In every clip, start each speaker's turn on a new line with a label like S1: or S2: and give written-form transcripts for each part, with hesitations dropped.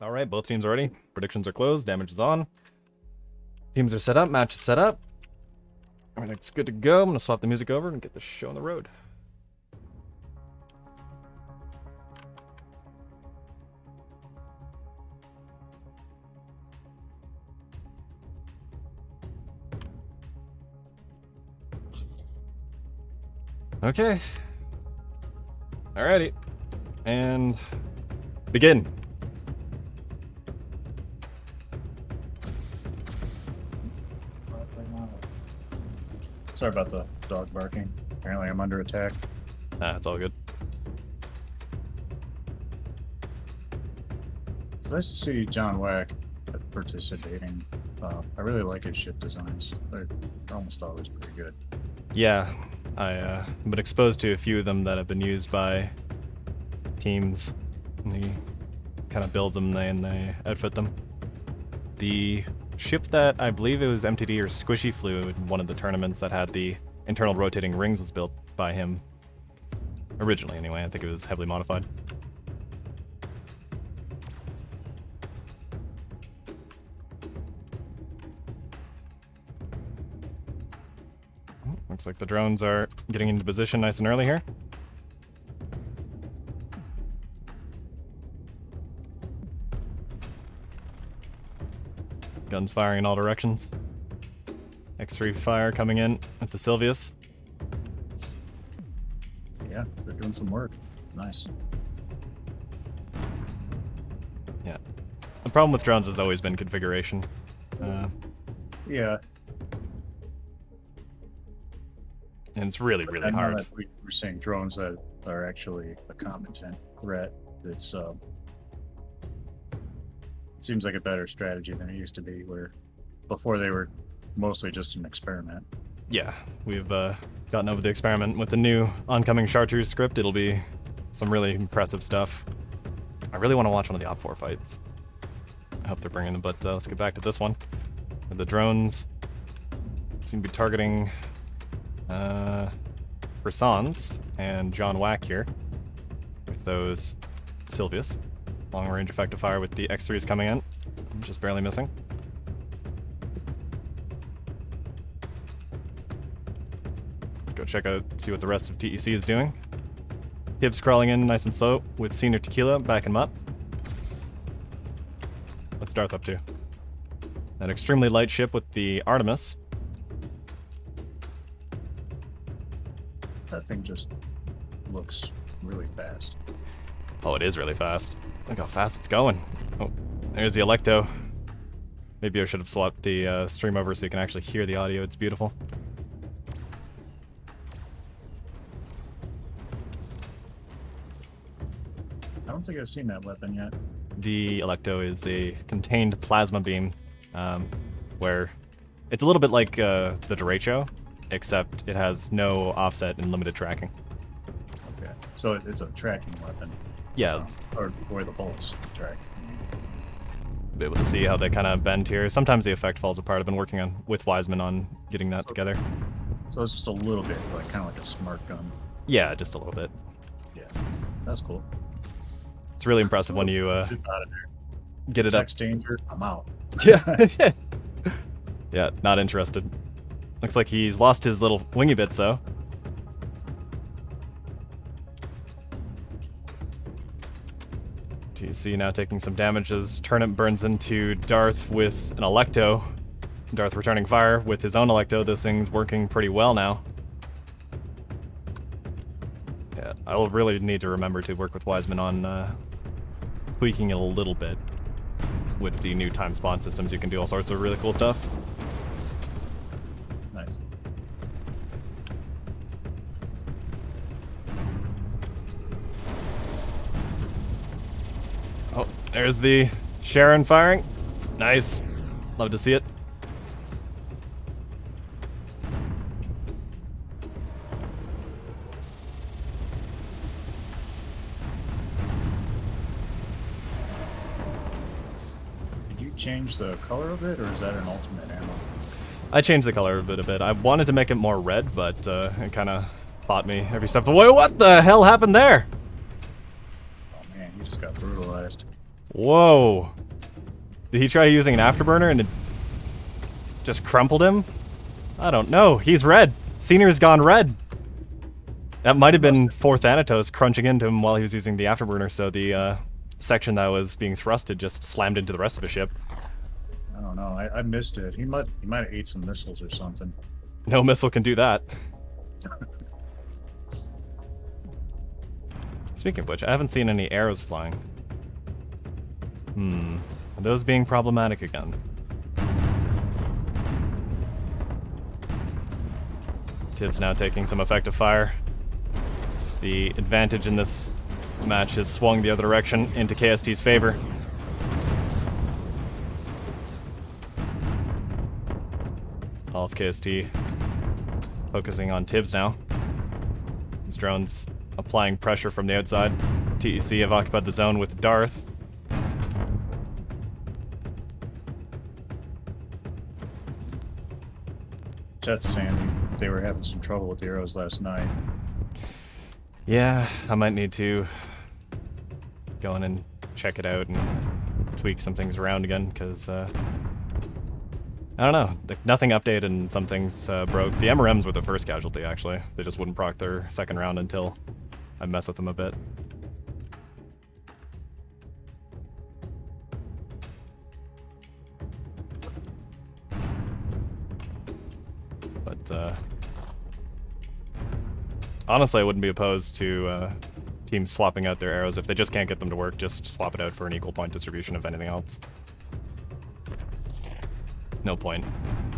S1: All right, both teams are ready. Predictions are closed. Damage is on. Teams are set up. Match is set up. All right, it's good to go. I'm gonna swap the music over and get this show on the road. Okay. Alrighty. And begin.
S2: Sorry about the dog barking. Apparently I'm under attack.
S1: Nah, it's all good.
S2: It's nice to see John Wack participating. I really like his ship designs. They're almost always pretty good.
S1: Yeah, I've been exposed to a few of them that have been used by teams. And he kind of builds them and they outfit them. The ship that I believe it was MTD or Squishy flew in one of the tournaments that had the internal rotating rings was built by him. Originally, anyway. I think it was heavily modified. Looks like the drones are getting into position nice and early here. Guns firing in all directions. X3 fire coming in with the Sylvius.
S2: Yeah, they're doing some work. Nice.
S1: Yeah. The problem with drones has always been configuration.
S2: Yeah.
S1: And it's really,
S2: But
S1: really
S2: I know
S1: hard.
S2: that we're seeing drones that are actually a competent threat. It's it seems like a better strategy than it used to be, where before they were mostly just an experiment.
S1: Yeah, we've gotten over the experiment with the new oncoming Chartreuse script. It'll be some really impressive stuff. I really want to watch one of the Op 4 fights. I hope they're bringing them, but let's get back to this one. The drones seem to be targeting Persons and John Wack here with those Sylvius. Long range effective fire with the X3s coming in. Just barely missing. Let's go check out, see what the rest of TEC is doing. Hibbs crawling in nice and slow with Senior Tequila backing him up. What's Darth up to? An extremely light ship with the Artemis.
S2: That thing just looks really fast.
S1: Oh, it is really fast. Look how fast it's going. Oh, there's the Electo. Maybe I should have swapped the stream over so you can actually hear the audio. It's beautiful.
S2: I don't think I've seen that weapon yet.
S1: The Electo is the contained plasma beam, where it's a little bit like the Derecho, except it has no offset and limited tracking.
S2: Okay. So it's a tracking weapon.
S1: Yeah,
S2: Or where the bolts track.
S1: be able to see how they kind of bend here. Sometimes the effect falls apart. I've been working on with Wiseman on getting that together.
S2: So it's just a little bit, like kind of like a smart gun.
S1: Yeah, just a little bit.
S2: Yeah, that's cool.
S1: It's really impressive when you
S2: Get out of there.
S1: get it up.
S2: Text danger. I'm out.
S1: Yeah. Yeah, not interested. Looks like he's lost his little wingy bits though. TC now taking some damage as Turnip burns into Darth with an Electo. Darth returning fire with his own Electo. This thing's working pretty well now. Yeah, I will really need to remember to work with Wiseman on tweaking it a little bit. With the new time spawn systems, you can do all sorts of really cool stuff.
S2: Nice.
S1: Oh, there's the Sharon firing. Nice. Love to see it.
S2: Did you change the color of it, or is that an ultimate ammo?
S1: I changed the color of it a bit. I wanted to make it more red, but it kind of fought me every step of the way. What the hell happened there?
S2: Oh man, you just got brutalized.
S1: Whoa. Did he try using an afterburner and it just crumpled him? I don't know. He's red. Senior's gone red. That might have been 4th Thanatos crunching into him while he was using the afterburner, so the section that was being thrusted just slammed into the rest of the ship.
S2: I don't know. I missed it. He might have ate some missiles or something.
S1: No missile can do that. Speaking of which, I haven't seen any arrows flying. Are those being problematic again? Tibbs now taking some effective fire. The advantage in this match has swung the other direction into KST's favor. All of KST focusing on Tibbs now. His drones applying pressure from the outside. TEC have occupied the zone with Darth.
S2: Jet's saying they were having some trouble with the arrows last night.
S1: Yeah, I might need to go in and check it out and tweak some things around again, because, I don't know. Nothing updated and some things broke. The MRMs were the first casualty, actually. They just wouldn't proc their second round until I mess with them a bit. But, honestly, I wouldn't be opposed to teams swapping out their arrows. If they just can't get them to work, just swap it out for an equal point distribution of anything else. No point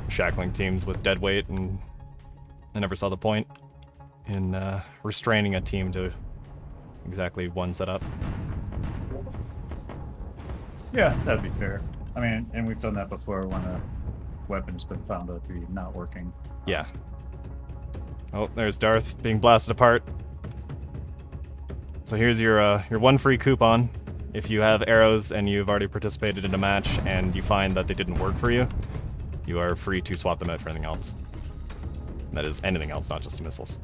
S1: shackling teams with dead weight, and I never saw the point in restraining a team to exactly one setup.
S2: Yeah, that'd be fair. I mean, and we've done that before when a weapon's been found out to be not working.
S1: Yeah. Oh, there's Darth being blasted apart. So here's your one free coupon. If you have arrows and you've already participated in a match and you find that they didn't work for you, you are free to swap them out for anything else. That is anything else, not just missiles.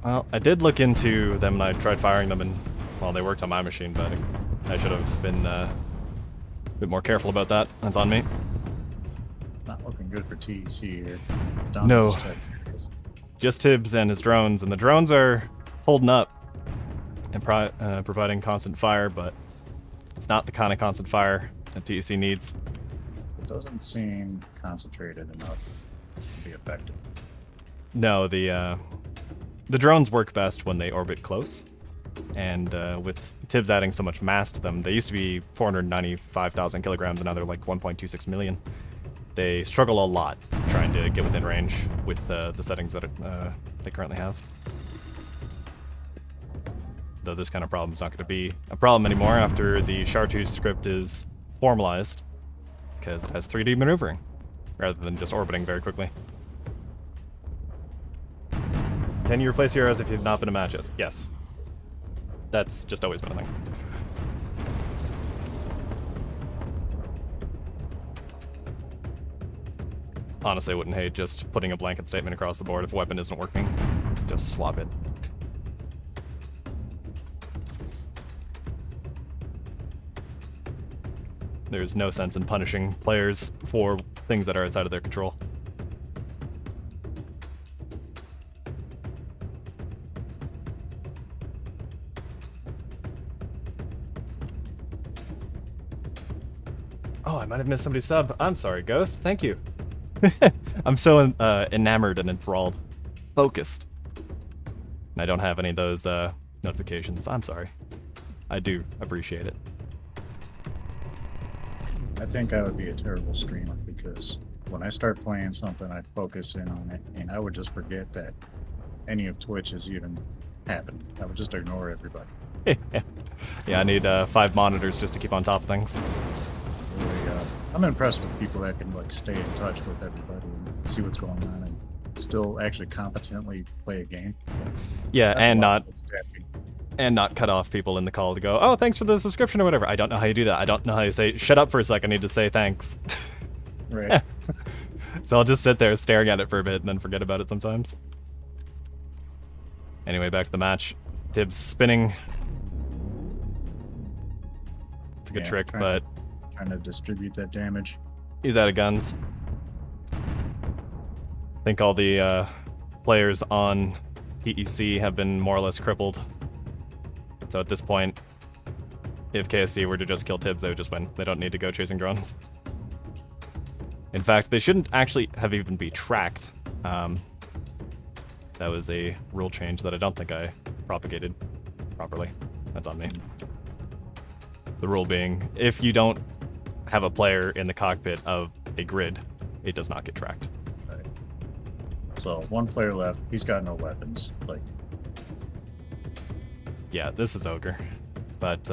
S1: Well, I did look into them and I tried firing them, and, well, they worked on my machine, but I should have been a bit more careful about that. That's on me.
S2: It's not looking good for TEC here. It's down
S1: No.
S2: to
S1: Just Tibbs and his drones, and the drones are holding up and providing constant fire, but it's not the kind of constant fire that TEC needs.
S2: It doesn't seem concentrated enough to be effective.
S1: No, the drones work best when they orbit close, and with Tibbs adding so much mass to them, they used to be 495,000 kilograms, and now they're like 1.26 million. They struggle a lot trying to get within range with the settings that they currently have. Though this kind of problem is not going to be a problem anymore after the Chartreuse script is formalized, because it has 3D maneuvering, rather than just orbiting very quickly. Can you replace your arrows if you've not been in matches? Yes. That's just always been a thing. Honestly, I wouldn't hate just putting a blanket statement across the board. If a weapon isn't working, just swap it. There's no sense in punishing players for things that are outside of their control. Oh, I might have missed somebody's sub. I'm sorry, Ghost. Thank you. I'm so enamored and enthralled. Focused. And I don't have any of those notifications. I'm sorry. I do appreciate it.
S2: I think I would be a terrible streamer because when I start playing something, I focus in on it, and I would just forget that any of Twitch has even happened. I would just ignore everybody.
S1: Yeah, I need 5 monitors just to keep on top of things.
S2: Really, I'm impressed with people that can like stay in touch with everybody and see what's going on and still actually competently play a game.
S1: Yeah,
S2: That's a
S1: and
S2: lot
S1: not
S2: of multitasking.
S1: and not cut off people in the call to go, oh, thanks for the subscription or whatever. I don't know how you do that. I don't know how you say, shut up for a sec, I need to say thanks.
S2: Right.
S1: So I'll just sit there staring at it for a bit and then forget about it sometimes. Anyway, back to the match. Tibbs spinning. It's a good trick, but
S2: Trying to distribute that damage.
S1: he's out of guns. I think all the players on TEC have been more or less crippled. So at this point, if KSC were to just kill Tibbs, they would just win. They don't need to go chasing drones. In fact, they shouldn't actually have even be tracked. That was a rule change that I don't think I propagated properly. That's on me. The rule being, if you don't have a player in the cockpit of a grid, it does not get tracked.
S2: Right. So one player left. He's got no weapons. Like,
S1: Yeah, this is Ogre. But,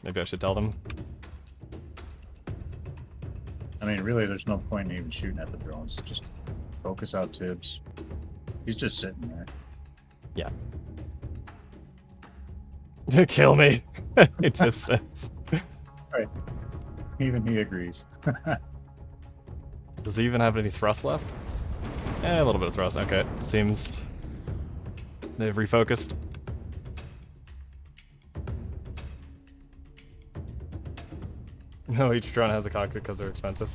S1: maybe I should tell them.
S2: I mean, really, there's no point in even shooting at the drones. Just focus out Tibbs. He's just sitting there.
S1: Yeah. Kill me. It's Tibbs says.
S2: Right. Even he agrees.
S1: Does he even have any thrust left? A little bit of thrust. Okay, seems they've refocused. No, each drone has a cockpit because they're expensive.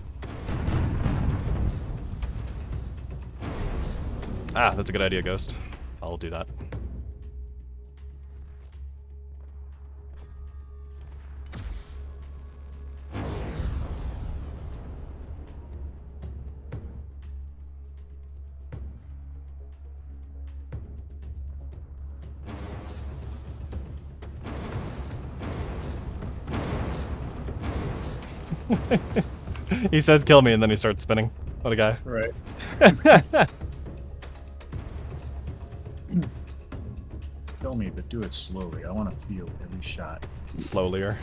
S1: Ah, that's a good idea, Ghost. I'll do that. He says kill me and then he starts spinning. What a guy.
S2: Right. Kill me, but do it slowly. I want to feel every shot.
S1: Slowlier.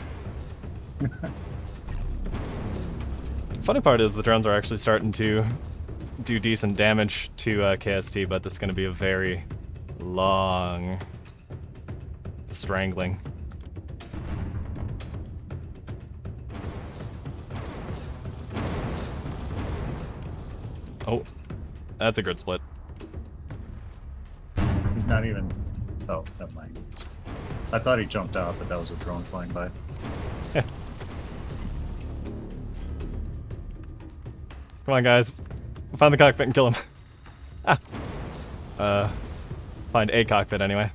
S1: Funny part is the drones are actually starting to do decent damage to KST, but this is going to be a very long strangling. Oh, that's a good split.
S2: He's not even... Oh, never mind. I thought he jumped out, but that was a drone flying by.
S1: Come on, guys. Find the cockpit and kill him. Find a cockpit anyway.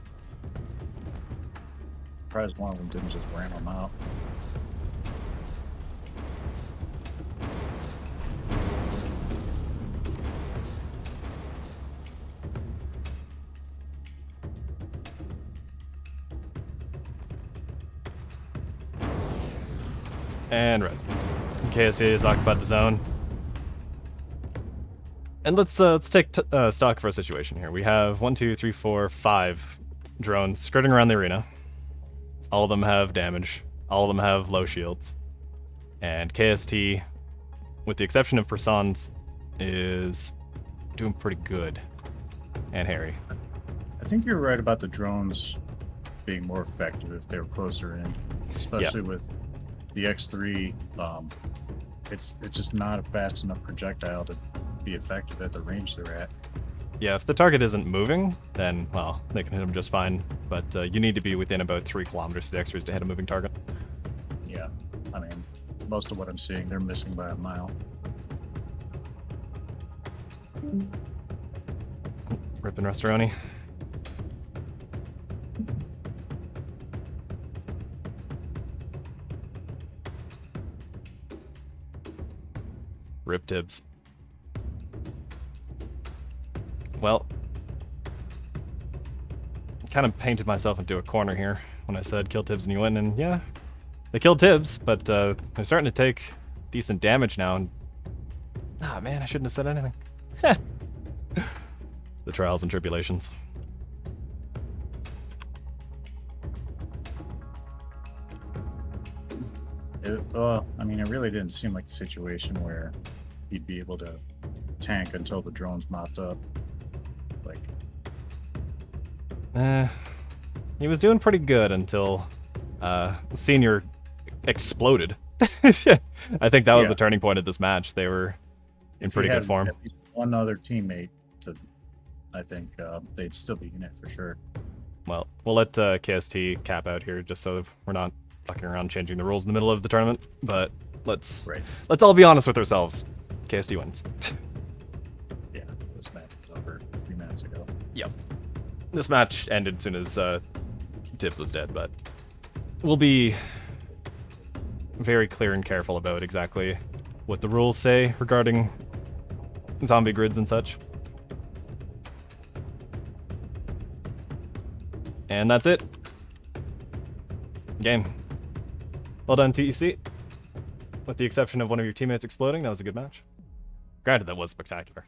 S2: Surprised one of them didn't just ram him out.
S1: And red. KST has occupied the zone. And let's take stock for a situation here. We have 1, 2, 3, 4, 5 drones skirting around the arena. All of them have damage. All of them have low shields. And KST, with the exception of Persons, is doing pretty good. And Harry.
S2: I think you're right about the drones being more effective if they were closer in, especially with the X3. It's just not a fast enough projectile to be effective at the range they're at.
S1: Yeah, if the target isn't moving, then, well, they can hit them just fine. But you need to be within about 3 kilometers to the X-rays to hit a moving target.
S2: Yeah, I mean, most of what I'm seeing, they're missing by a mile.
S1: Rippin' Restoroni. Rip Tibbs. Well, kind of painted myself into a corner here when I said kill Tibbs and you win, and yeah, they killed Tibbs, but they're starting to take decent damage now, and ah, man, I shouldn't have said anything. The trials and tribulations.
S2: Well, I mean, it really didn't seem like a situation where he'd be able to tank until the drones mopped up. Like,
S1: He was doing pretty good until Senior exploded. I think that was the turning point of this match. They were in pretty good form.
S2: At least one other teammate to, I think they'd still be in it for sure.
S1: Well, we'll let KST cap out here just so we're not fucking around changing the rules in the middle of the tournament. But let's all be honest with ourselves. KST wins.
S2: Yeah, this match was over a few minutes ago.
S1: Yep. This match ended as soon as Tibbs was dead, but we'll be very clear and careful about exactly what the rules say regarding zombie grids and such. And that's it. Game. Well done, TEC. With the exception of one of your teammates exploding, that was a good match. Granted, that was spectacular.